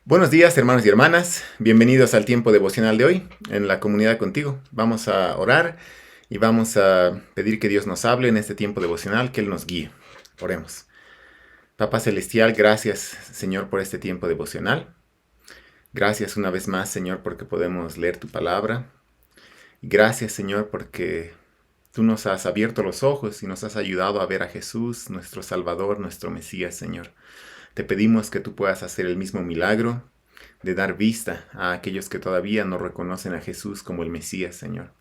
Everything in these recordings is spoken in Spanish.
Buenos días, hermanos y hermanas. Bienvenidos al tiempo devocional de hoy en la comunidad contigo. Vamos a orar y vamos a pedir que Dios nos hable en este tiempo devocional, que Él nos guíe. Oremos. Papá Celestial, gracias, Señor, por este tiempo devocional. Gracias una vez más, Señor, porque podemos leer tu palabra. Gracias, Señor, porque tú nos has abierto los ojos y nos has ayudado a ver a Jesús, nuestro Salvador, nuestro Mesías, Señor. Te pedimos que tú puedas hacer el mismo milagro de dar vista a aquellos que todavía no reconocen a Jesús como el Mesías, Señor.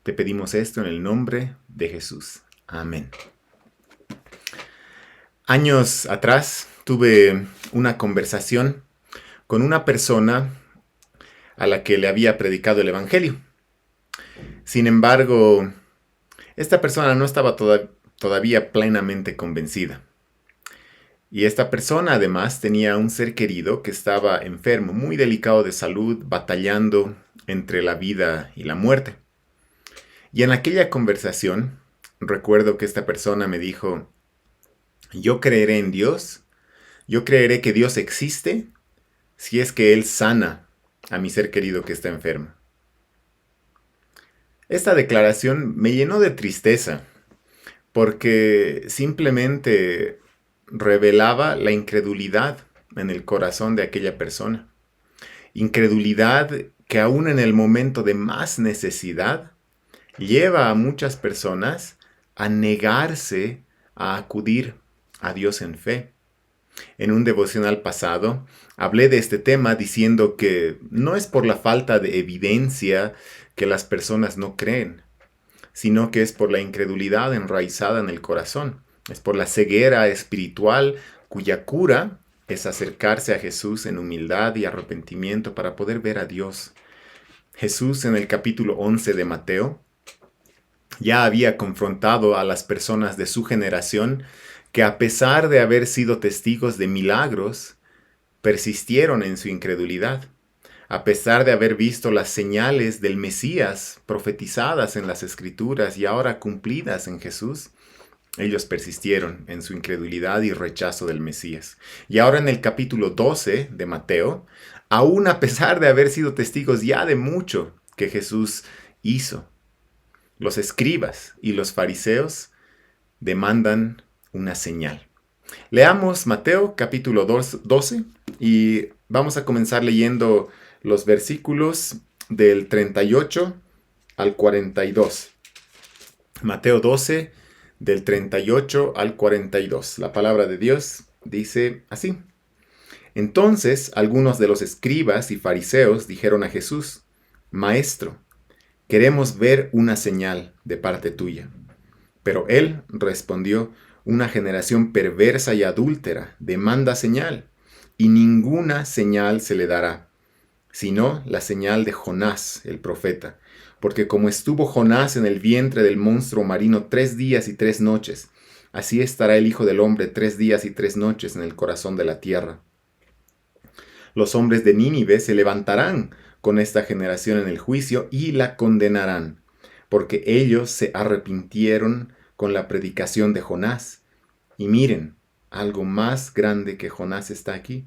Te pedimos esto en el nombre de Jesús. Amén. Años atrás tuve una conversación con una persona a la que le había predicado el Evangelio. Sin embargo, esta persona no estaba todavía plenamente convencida. Y esta persona además tenía un ser querido que estaba enfermo, muy delicado de salud, batallando entre la vida y la muerte. Y en aquella conversación, recuerdo que esta persona me dijo, yo creeré en Dios, yo creeré que Dios existe si es que Él sana a mi ser querido que está enfermo. Esta declaración me llenó de tristeza, porque simplemente revelaba la incredulidad en el corazón de aquella persona. Incredulidad que aún en el momento de más necesidad lleva a muchas personas a negarse a acudir a Dios en fe. En un devocional pasado hablé de este tema diciendo que no es por la falta de evidencia que las personas no creen, sino que es por la incredulidad enraizada en el corazón. Es por la ceguera espiritual cuya cura es acercarse a Jesús en humildad y arrepentimiento para poder ver a Dios. Jesús en el capítulo 11 de Mateo ya había confrontado a las personas de su generación que a pesar de haber sido testigos de milagros, persistieron en su incredulidad. A pesar de haber visto las señales del Mesías profetizadas en las Escrituras y ahora cumplidas en Jesús, ellos persistieron en su incredulidad y rechazo del Mesías. Y ahora en el capítulo 12 de Mateo, aún a pesar de haber sido testigos ya de mucho que Jesús hizo, los escribas y los fariseos demandan una señal. Leamos Mateo capítulo 12 y vamos a comenzar leyendo los versículos del 38 al 42. Mateo 12, del 38 al 42. La palabra de Dios dice así. Entonces algunos de los escribas y fariseos dijeron a Jesús, Maestro, queremos ver una señal de parte tuya. Pero él respondió, una generación perversa y adúltera demanda señal, y ninguna señal se le dará, sino la señal de Jonás, el profeta. Porque como estuvo Jonás en el vientre del monstruo marino 3 días y 3 noches, así estará el Hijo del Hombre 3 días y 3 noches en el corazón de la tierra. Los hombres de Nínive se levantarán con esta generación en el juicio y la condenarán, porque ellos se arrepintieron con la predicación de Jonás. Y miren, algo más grande que Jonás está aquí.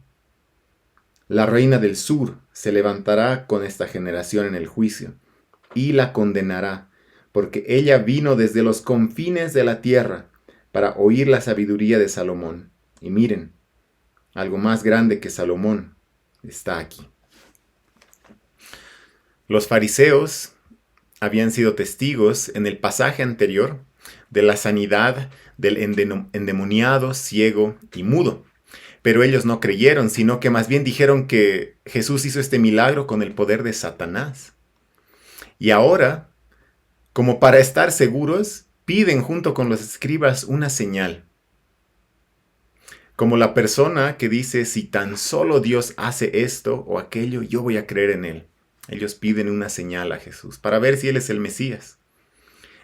La reina del sur se levantará con esta generación en el juicio y la condenará, porque ella vino desde los confines de la tierra para oír la sabiduría de Salomón. Y miren, algo más grande que Salomón está aquí. Los fariseos habían sido testigos en el pasaje anterior de la sanidad del endemoniado, ciego y mudo. Pero ellos no creyeron, sino que más bien dijeron que Jesús hizo este milagro con el poder de Satanás. Y ahora, como para estar seguros, piden junto con los escribas una señal. Como la persona que dice, si tan solo Dios hace esto o aquello, yo voy a creer en Él. Ellos piden una señal a Jesús para ver si Él es el Mesías.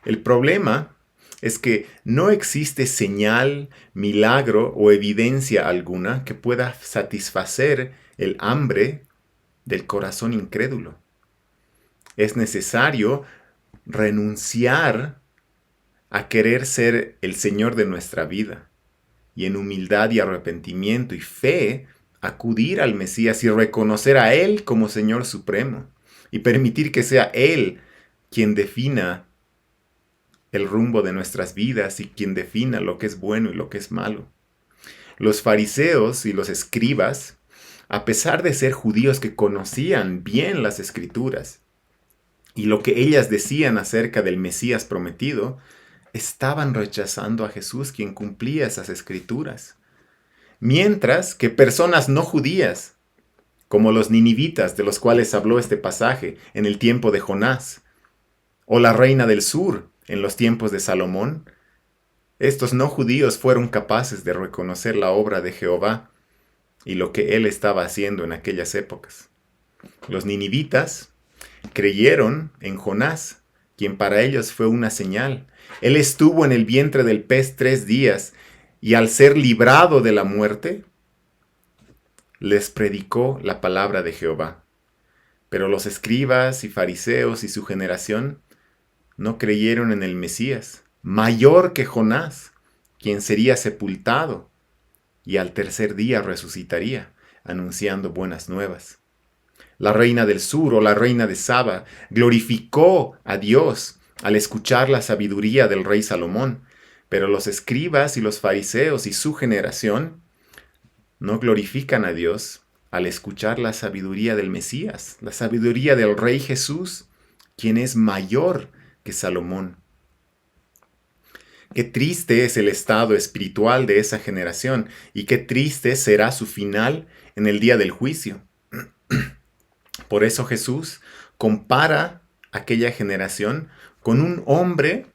El problema es que no existe señal, milagro o evidencia alguna que pueda satisfacer el hambre del corazón incrédulo. Es necesario renunciar a querer ser el Señor de nuestra vida y en humildad y arrepentimiento y fe acudir al Mesías y reconocer a Él como Señor Supremo y permitir que sea Él quien defina el rumbo de nuestras vidas y quien defina lo que es bueno y lo que es malo. Los fariseos y los escribas, a pesar de ser judíos que conocían bien las escrituras y lo que ellas decían acerca del Mesías prometido, estaban rechazando a Jesús, quien cumplía esas escrituras. Mientras que personas no judías, como los ninivitas de los cuales habló este pasaje en el tiempo de Jonás, o la reina del sur en los tiempos de Salomón, estos no judíos fueron capaces de reconocer la obra de Jehová y lo que él estaba haciendo en aquellas épocas. Los ninivitas creyeron en Jonás, quien para ellos fue una señal. Él estuvo en el vientre del pez 3 días y al ser librado de la muerte, les predicó la palabra de Jehová. Pero los escribas y fariseos y su generación no creyeron en el Mesías, mayor que Jonás, quien sería sepultado y al tercer día resucitaría, anunciando buenas nuevas. La reina del sur o la reina de Saba glorificó a Dios al escuchar la sabiduría del rey Salomón, pero los escribas y los fariseos y su generación no glorifican a Dios al escuchar la sabiduría del Mesías, la sabiduría del rey Jesús, quien es mayor que Salomón. Qué triste es el estado espiritual de esa generación y qué triste será su final en el día del juicio. Por eso Jesús compara aquella generación con un hombre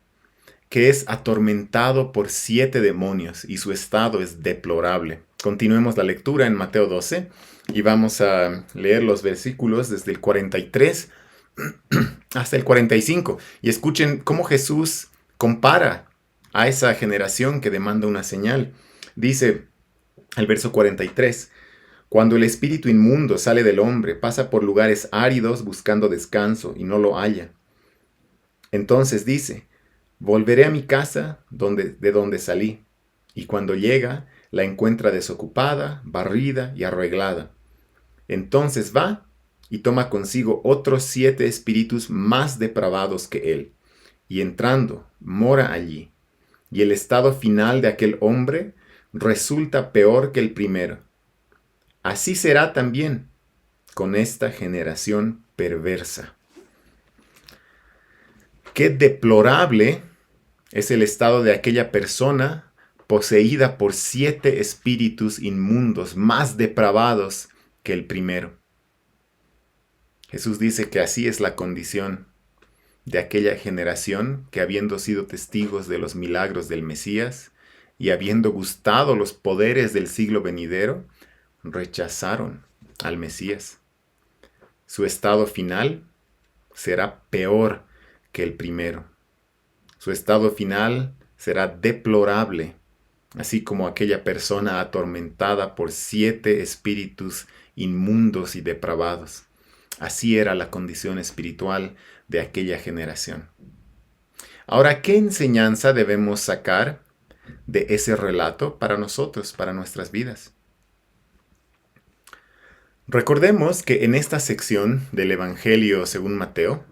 que es atormentado por 7 demonios y su estado es deplorable. Continuemos la lectura en Mateo 12 y vamos a leer los versículos desde el 43 hasta el 45. Y escuchen cómo Jesús compara a esa generación que demanda una señal. Dice el verso 43, cuando el espíritu inmundo sale del hombre, pasa por lugares áridos buscando descanso y no lo halla. Entonces dice, volveré a mi casa de donde salí. Y cuando llega, la encuentra desocupada, barrida y arreglada. Entonces va y toma consigo otros 7 espíritus más depravados que él. Y entrando, mora allí. Y el estado final de aquel hombre resulta peor que el primero. Así será también con esta generación perversa. Qué deplorable es el estado de aquella persona poseída por 7 espíritus inmundos más depravados que el primero. Jesús dice que así es la condición de aquella generación que, habiendo sido testigos de los milagros del Mesías y habiendo gustado los poderes del siglo venidero, rechazaron al Mesías. Su estado final será peor que el primero. Su estado final será deplorable, así como aquella persona atormentada por 7 espíritus inmundos y depravados. Así era la condición espiritual de aquella generación. Ahora, ¿qué enseñanza debemos sacar de ese relato para nosotros, para nuestras vidas? Recordemos que en esta sección del Evangelio según Mateo,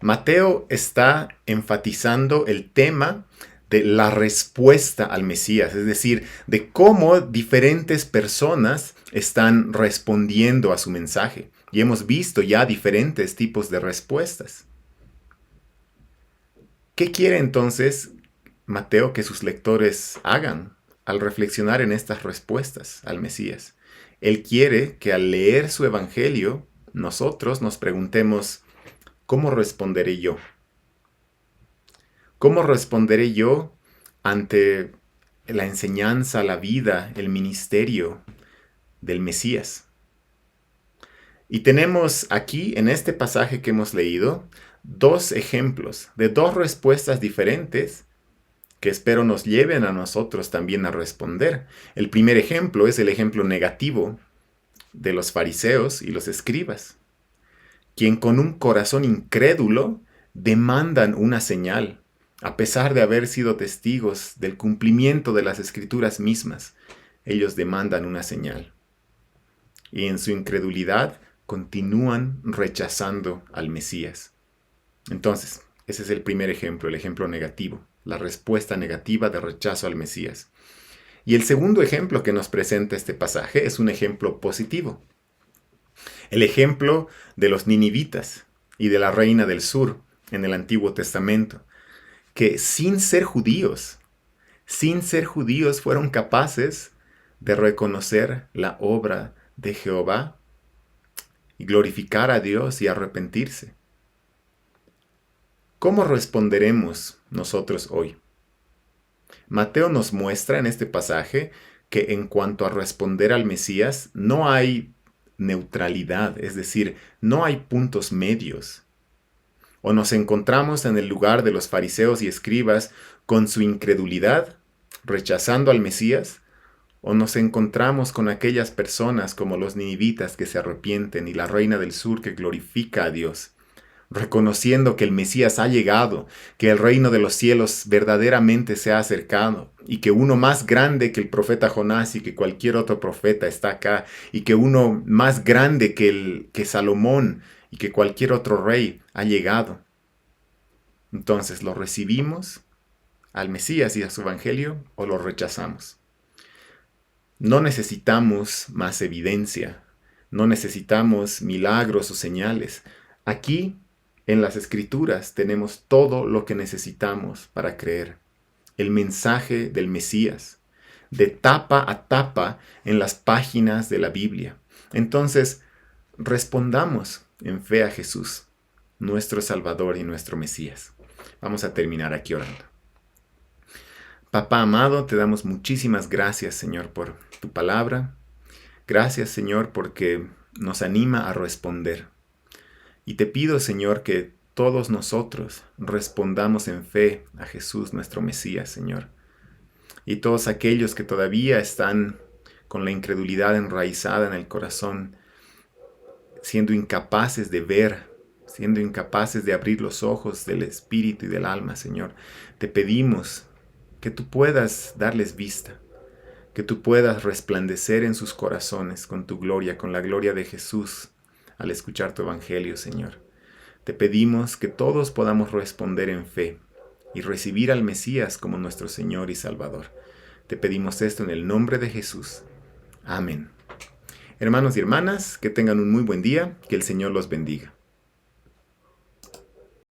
Mateo está enfatizando el tema de la respuesta al Mesías, es decir, de cómo diferentes personas están respondiendo a su mensaje. Y hemos visto ya diferentes tipos de respuestas. ¿Qué quiere entonces Mateo que sus lectores hagan al reflexionar en estas respuestas al Mesías? Él quiere que al leer su evangelio, nosotros nos preguntemos, ¿cómo responderé yo? ¿Cómo responderé yo ante la enseñanza, la vida, el ministerio del Mesías? Y tenemos aquí, en este pasaje que hemos leído, 2 ejemplos de 2 respuestas diferentes que espero nos lleven a nosotros también a responder. El primer ejemplo es el ejemplo negativo de los fariseos y los escribas, quien con un corazón incrédulo demandan una señal, a pesar de haber sido testigos del cumplimiento de las escrituras mismas. Ellos demandan una señal. y en su incredulidad continúan rechazando al Mesías. Entonces, ese es el primer ejemplo, el ejemplo negativo, la respuesta negativa de rechazo al Mesías. Y el segundo ejemplo que nos presenta este pasaje es un ejemplo positivo. El ejemplo de los ninivitas y de la reina del sur en el Antiguo Testamento, que sin ser judíos fueron capaces de reconocer la obra de Jehová y glorificar a Dios y arrepentirse. ¿Cómo responderemos nosotros hoy? Mateo nos muestra en este pasaje que en cuanto a responder al Mesías no hay neutralidad, es decir, no hay puntos medios. O nos encontramos en el lugar de los fariseos y escribas con su incredulidad, rechazando al Mesías, o nos encontramos con aquellas personas como los ninivitas que se arrepienten y la reina del sur que glorifica a Dios, reconociendo que el Mesías ha llegado, que el reino de los cielos verdaderamente se ha acercado, y que uno más grande que el profeta Jonás y que cualquier otro profeta está acá, y que uno más grande que Salomón y que cualquier otro rey ha llegado. Entonces, ¿lo recibimos al Mesías y a su evangelio o lo rechazamos? No necesitamos más evidencia, no necesitamos milagros o señales. Aquí en las Escrituras tenemos todo lo que necesitamos para creer. El mensaje del Mesías, de tapa a tapa en las páginas de la Biblia. Entonces, respondamos en fe a Jesús, nuestro Salvador y nuestro Mesías. Vamos a terminar aquí orando. Papá amado, te damos muchísimas gracias, Señor, por tu palabra. Gracias, Señor, porque nos anima a responder. Y te pido, Señor, que todos nosotros respondamos en fe a Jesús, nuestro Mesías, Señor. Y todos aquellos que todavía están con la incredulidad enraizada en el corazón, siendo incapaces de ver, siendo incapaces de abrir los ojos del espíritu y del alma, Señor, te pedimos que tú puedas darles vista, que tú puedas resplandecer en sus corazones con tu gloria, con la gloria de Jesús, al escuchar tu evangelio, Señor. Te pedimos que todos podamos responder en fe y recibir al Mesías como nuestro Señor y Salvador. Te pedimos esto en el nombre de Jesús. Amén. Hermanos y hermanas, que tengan un muy buen día, que el Señor los bendiga.